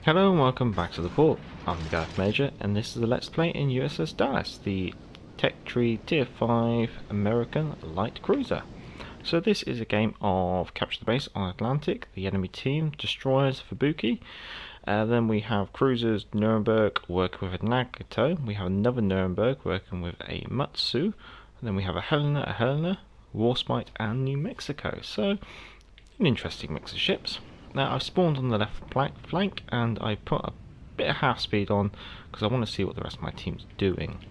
Hello and welcome back to the port. I'm the Galloping Major and this is a Let's Play in USS Dallas, the Tech Tree Tier 5 American light cruiser. So this is a game of capture the base on Atlantic, the enemy team, destroyers Fubuki, then we have cruisers Nuremberg working with a Nagato, we have another Nuremberg working with a Matsu, and then we have a Helena, Warspite and New Mexico. So an interesting mix of ships. Now I've spawned on the left flank and I put a bit of half speed on because I want to see what the rest of my team's doing.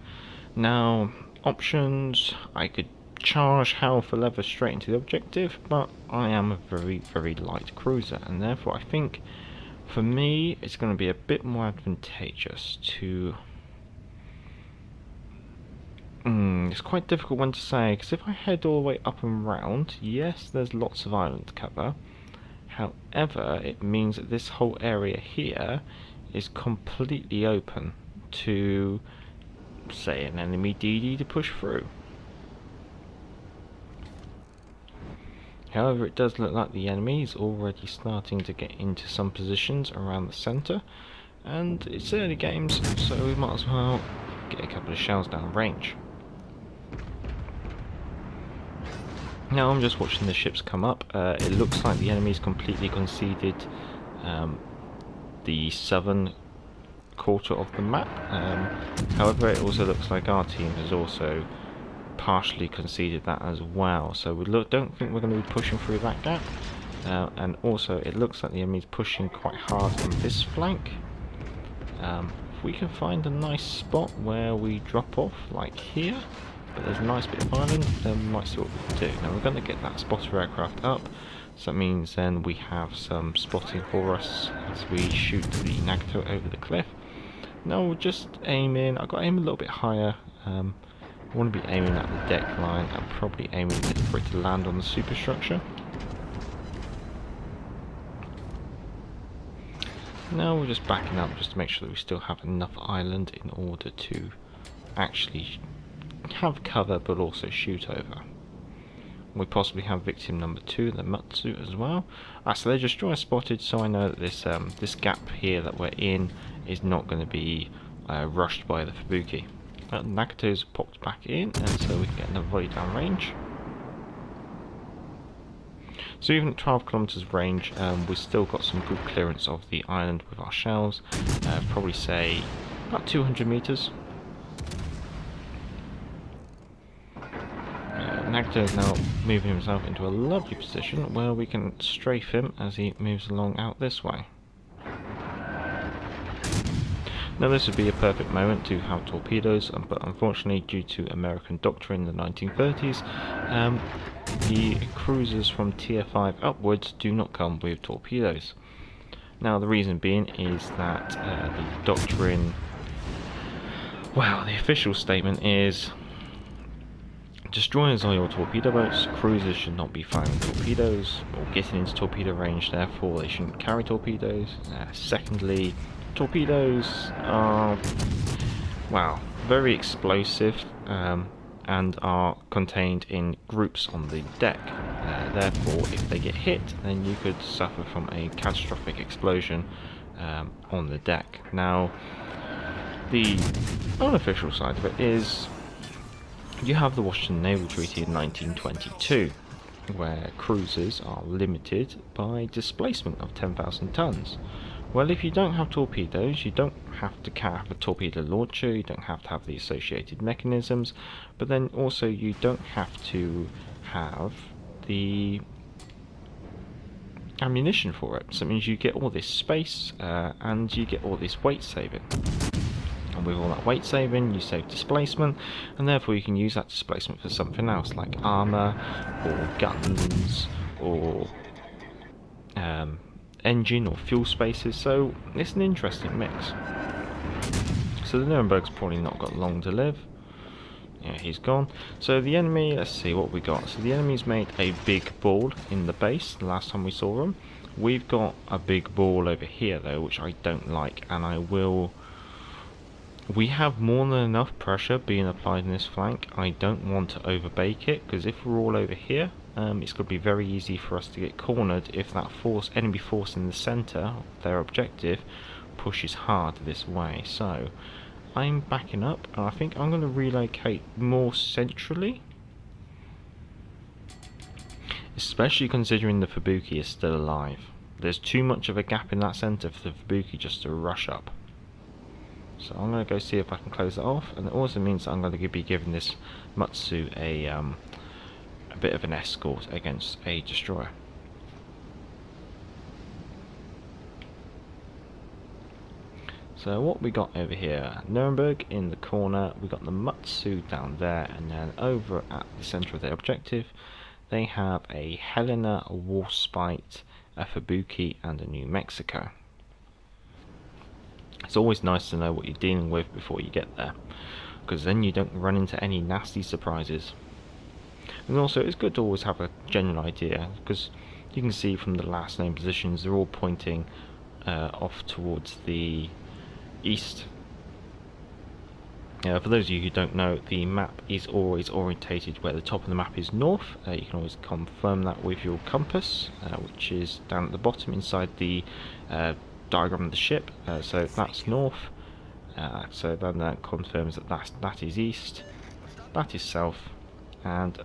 Now options, I could charge hell for leather straight into the objective, but I am a very light cruiser and therefore I think for me it's going to be a bit more advantageous to... it's quite a difficult one to say because if I head all the way up and round, yes there's lots of island cover. However, it means that this whole area here is completely open to, say, an enemy DD to push through. However, it does look like the enemy is already starting to get into some positions around the centre, and it's early games, so we might as well get a couple of shells down range. Now I'm just watching the ships come up. It looks like the enemy's completely conceded the southern quarter of the map. However, it also looks like our team has also partially conceded that as well. So we don't think we're going to be pushing through that gap. And also, it looks like the enemy's pushing quite hard on this flank. If we can find a nice spot where we drop off, like here. But there's a nice bit of island, then we might see what we can do. Now we're going to get that spotter aircraft up, so that means then we have some spotting for us as we shoot the Nagato over the cliff. Now we'll just aim in, I've got to aim a little bit higher. I want to be aiming at the deck line and probably aiming for it to land on the superstructure. Now we're just backing up just to make sure that we still have enough island in order to actually have cover but also shoot over. We possibly have victim number 2, the Matsu, as well. So they're destroyer spotted, so I know that this gap here that we're in is not going to be rushed by the Fubuki. Nagato's popped back in, and so we can get another volley down range. So even at 12 kilometers range, we've still got some good clearance of the island with our shells. Probably say about 200 meters. Nagato is now moving himself into a lovely position where we can strafe him as he moves along out this way. Now this would be a perfect moment to have torpedoes, but unfortunately due to American doctrine in the 1930s, the cruisers from Tier 5 upwards do not come with torpedoes. Now the reason being is that the doctrine, well, the official statement is destroyers are your torpedo boats, cruisers should not be firing torpedoes or getting into torpedo range, therefore they shouldn't carry torpedoes. Secondly, torpedoes are, well, very explosive and are contained in groups on the deck. Therefore, if they get hit, then you could suffer from a catastrophic explosion on the deck. Now, the unofficial side of it is you have the Washington Naval Treaty in 1922, where cruisers are limited by displacement of 10,000 tons. Well, if you don't have torpedoes, you don't have to have a torpedo launcher, you don't have to have the associated mechanisms, but then also you don't have to have the ammunition for it. So it means you get all this space and you get all this weight saving. And with all that weight saving, you save displacement, and therefore you can use that displacement for something else, like armour, or guns, or engine or fuel spaces, so it's an interesting mix. So the Nuremberg's probably not got long to live. Yeah, he's gone. So the enemy, let's see what we got. So the enemy's made a big ball in the base the last time we saw them. We've got a big ball over here though, which I don't like, and I will... We have more than enough pressure being applied in this flank. I don't want to overbake it, because if we're all over here, it's going to be very easy for us to get cornered if that enemy force in the centre, their objective, pushes hard this way. So I'm backing up, and I think I'm going to relocate more centrally, especially considering the Fubuki is still alive. There's too much of a gap in that centre for the Fubuki just to rush up. So I'm going to go see if I can close it off, and it also means that I'm going to be giving this Matsu a bit of an escort against a destroyer. So what we got over here, Nuremberg in the corner, we got the Matsu down there, and then over at the centre of their objective they have a Helena, a Warspite, a Fubuki and a New Mexico. It's always nice to know what you're dealing with before you get there, because then you don't run into any nasty surprises. And also it's good to always have a general idea, because you can see from the last named positions they're all pointing off towards the east. For those of you who don't know, the map is always orientated where the top of the map is north. You can always confirm that with your compass, which is down at the bottom inside the diagram of the ship. So that's north, so then that confirms that that is east, that is south, and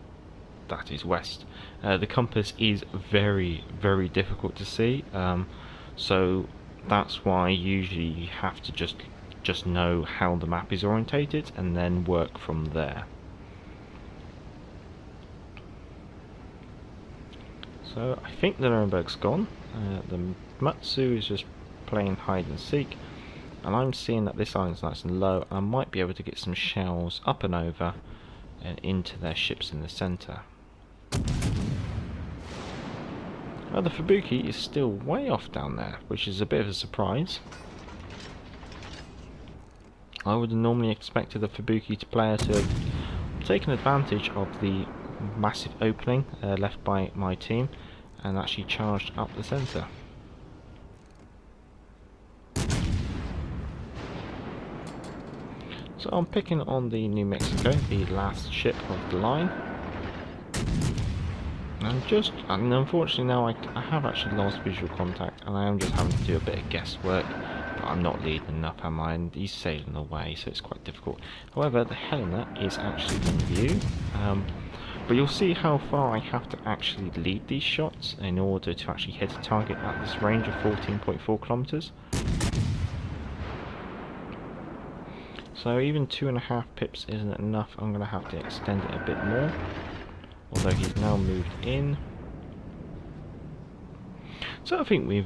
that is west. The compass is very, very difficult to see, so that's why usually you have to just know how the map is orientated and then work from there. So I think the Nuremberg's gone. The Matsu is just playing hide and seek, and I'm seeing that this island's nice and low, and I might be able to get some shells up and over and into their ships in the centre. Well, the Fubuki is still way off down there, which is a bit of a surprise. I would have normally expected the Fubuki player to have taken advantage of the massive opening left by my team and actually charged up the centre. So I'm picking on the New Mexico, the last ship of the line. And unfortunately now I have actually lost visual contact, and I am just having to do a bit of guesswork, but I'm not leading enough, am I? And he's sailing away, so it's quite difficult. However, the Helena is actually in view, but you'll see how far I have to actually lead these shots in order to actually hit a target at this range of 14.4 kilometers. So even 2.5 pips isn't enough, I'm going to have to extend it a bit more. Although he's now moved in. So I think we've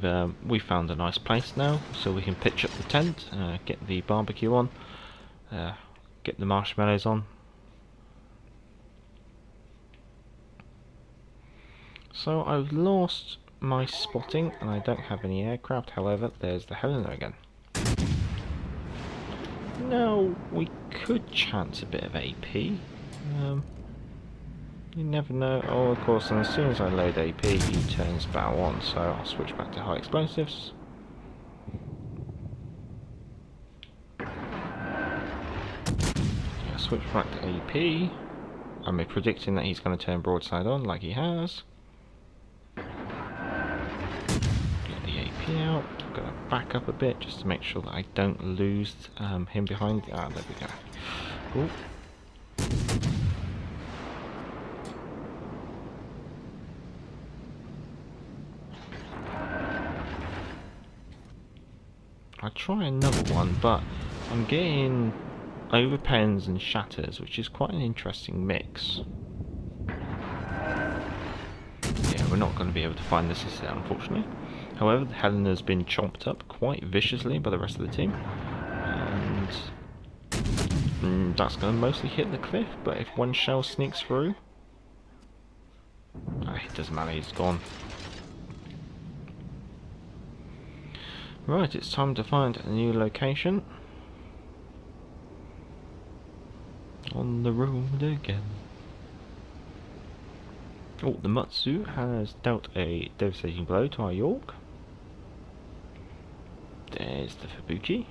found a nice place now, so we can pitch up the tent, get the barbecue on, get the marshmallows on. So I've lost my spotting and I don't have any aircraft, however there's the Helena again. Now we could chance a bit of AP. You never know. Oh, of course, and as soon as I load AP, he turns bow on, so I'll switch back to high explosives. I'll switch back to AP. I'm predicting that he's going to turn broadside on, like he has. Get the AP out. I'm going to back up a bit, just to make sure that I don't lose him behind. Ah, there we go. Ooh. I'll try another one, but I'm getting overpens and shatters, which is quite an interesting mix. Yeah, we're not going to be able to find this there, unfortunately. However, the Helena's been chomped up quite viciously by the rest of the team, and that's going to mostly hit the cliff, but if one shell sneaks through, it doesn't matter, he's gone. Right, it's time to find a new location. On the road again. Oh, the Matsu has dealt a devastating blow to our York. There's the Fubuki.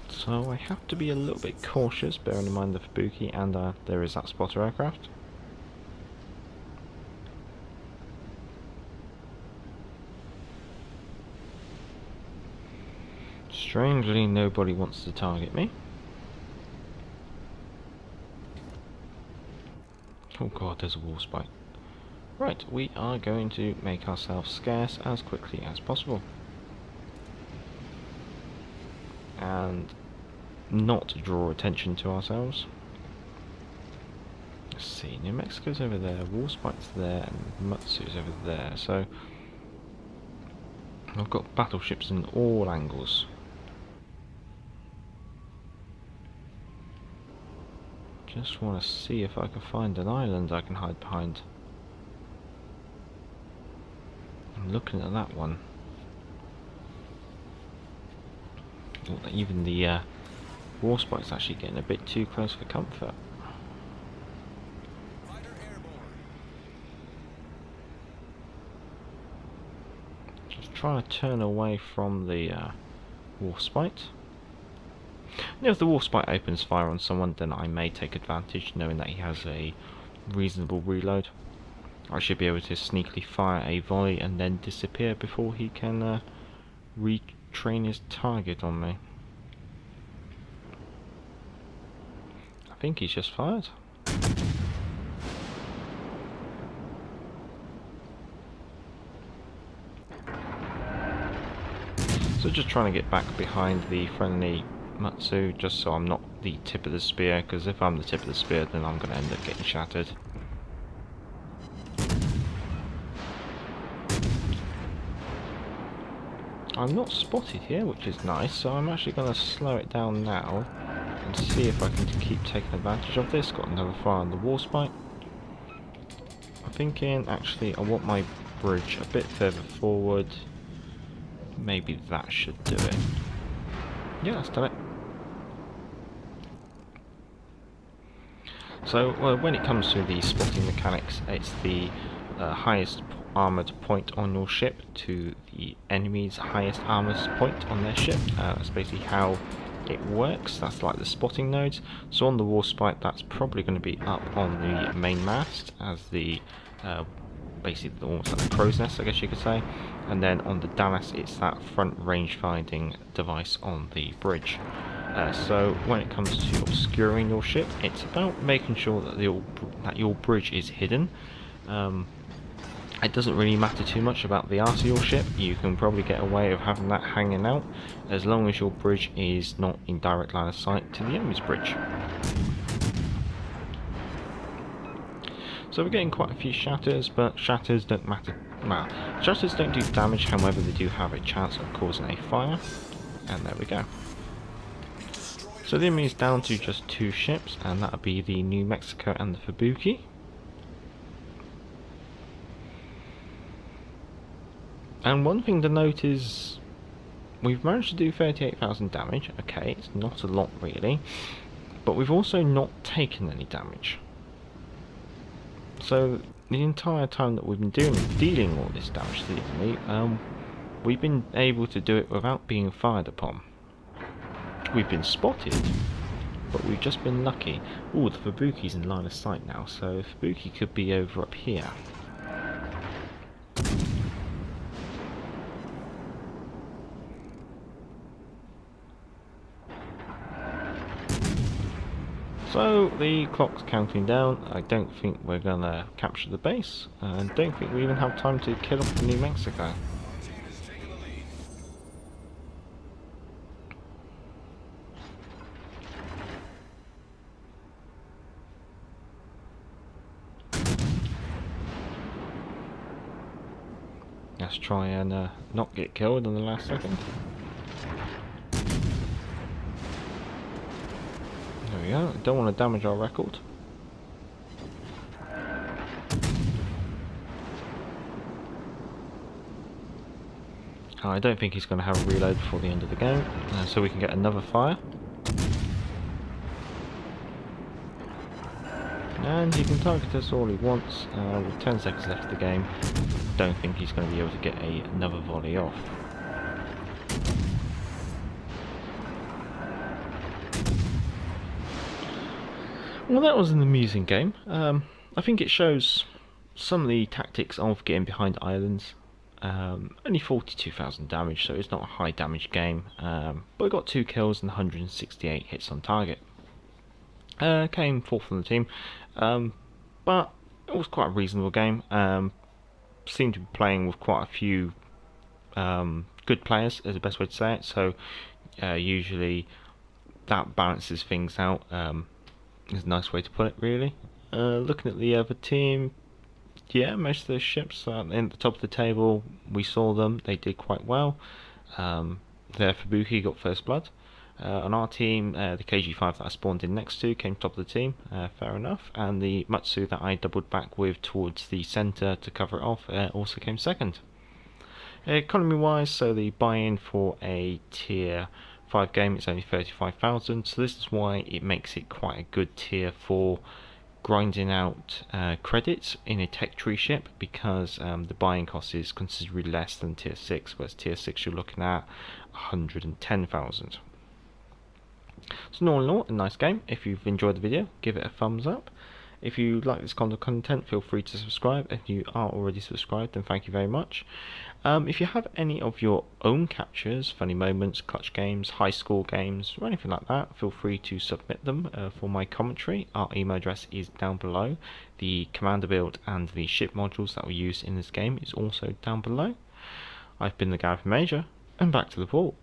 So I have to be a little bit cautious, bearing in mind the Fubuki and there is that spotter aircraft. Strangely, nobody wants to target me. Oh god, there's a Warspite. Right, we are going to make ourselves scarce as quickly as possible. And not draw attention to ourselves. Let's see, New Mexico's over there, Warspite's there, and Matsu's over there, so I've got battleships in all angles. Just want to see if I can find an island I can hide behind. I'm looking at that one. Even the Warspite's actually getting a bit too close for comfort. Just trying to turn away from the Warspite. Now, if the Warspite opens fire on someone, then I may take advantage, knowing that he has a reasonable reload. I should be able to sneakily fire a volley and then disappear before he can retrain his target on me. I think he's just fired. So just trying to get back behind the friendly Matsu, just so I'm not the tip of the spear, because if I'm the tip of the spear then I'm going to end up getting shattered. I'm not spotted here, which is nice, so I'm actually going to slow it down now and see if I can keep taking advantage of this. Got another fire on the Warspite. I'm thinking actually I want my bridge a bit further forward. Maybe that should do it. Yeah, that's done it. So when it comes to the spotting mechanics, it's the highest armoured point on your ship to the enemy's highest armoured point on their ship. That's basically how it works. That's like the spotting nodes. So on the Warspite, that's probably going to be up on the main mast as the basically almost like the crow's nest, I guess you could say. And then on the Dallas, it's that front range finding device on the bridge. So when it comes to obscuring your ship, it's about making sure that your bridge is hidden. It doesn't really matter too much about the arse of your ship. You can probably get away with having that hanging out as long as your bridge is not in direct line of sight to the enemy's bridge. So we're getting quite a few shatters, but shatters don't matter. Well, shatters don't do damage, however they do have a chance of causing a fire. And there we go. So the enemy is down to just 2 ships, and that would be the New Mexico and the Fubuki. And one thing to note is we've managed to do 38,000 damage. Okay, it's not a lot really, but we've also not taken any damage. So the entire time that we've been dealing all this damage to the enemy, we've been able to do it without being fired upon. We've been spotted, but we've just been lucky. Ooh, the Fubuki's in line of sight now, so Fubuki could be over up here. So the clock's counting down. I don't think we're gonna capture the base, and don't think we even have time to kill off the New Mexico. Let's try and not get killed in the last second. There we go. Don't want to damage our record. I don't think he's going to have a reload before the end of the game, so we can get another fire. And he can target us all he wants. With 10 seconds left of the game, don't think he's going to be able to get another volley off. Well, that was an amusing game. I think it shows some of the tactics of getting behind islands. Only 42,000 damage, so it's not a high damage game, but we got 2 kills and 168 hits on target. Came 4th on the team, but it was quite a reasonable game. Seemed to be playing with quite a few good players, is the best way to say it, so usually that balances things out, is a nice way to put it, really. Looking at the other team, yeah, most of those ships in the top of the table, we saw them, they did quite well. Their Fubuki got first blood. On our team, the KG5 that I spawned in next to came top of the team, fair enough, and the Matsu that I doubled back with towards the centre to cover it off also came second. Economy wise, so the buy-in for a tier 5 game is only 35,000, so this is why it makes it quite a good tier for grinding out credits in a tech tree ship, because the buying cost is considerably less than tier 6, whereas tier 6 you're looking at 110,000. So all in all, a nice game. If you've enjoyed the video, give it a thumbs up. If you like this kind of content, feel free to subscribe. If you are already subscribed, then thank you very much. If you have any of your own captures, funny moments, clutch games, high score games, or anything like that, feel free to submit them for my commentary. Our email address is down below. The commander build and the ship modules that we use in this game is also down below. I've been the Galloping Major, and back to the port.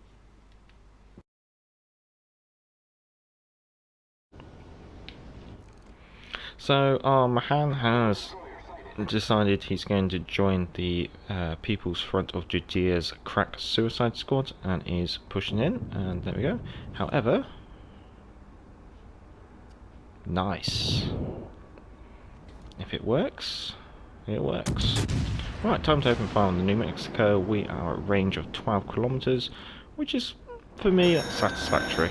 So our Mahan has decided he's going to join the People's Front of Judea's crack suicide squad and is pushing in, and there we go. However, nice. If it works, it works. Right, time to open fire on the New Mexico. We are at a range of 12 kilometers, which is, for me, satisfactory.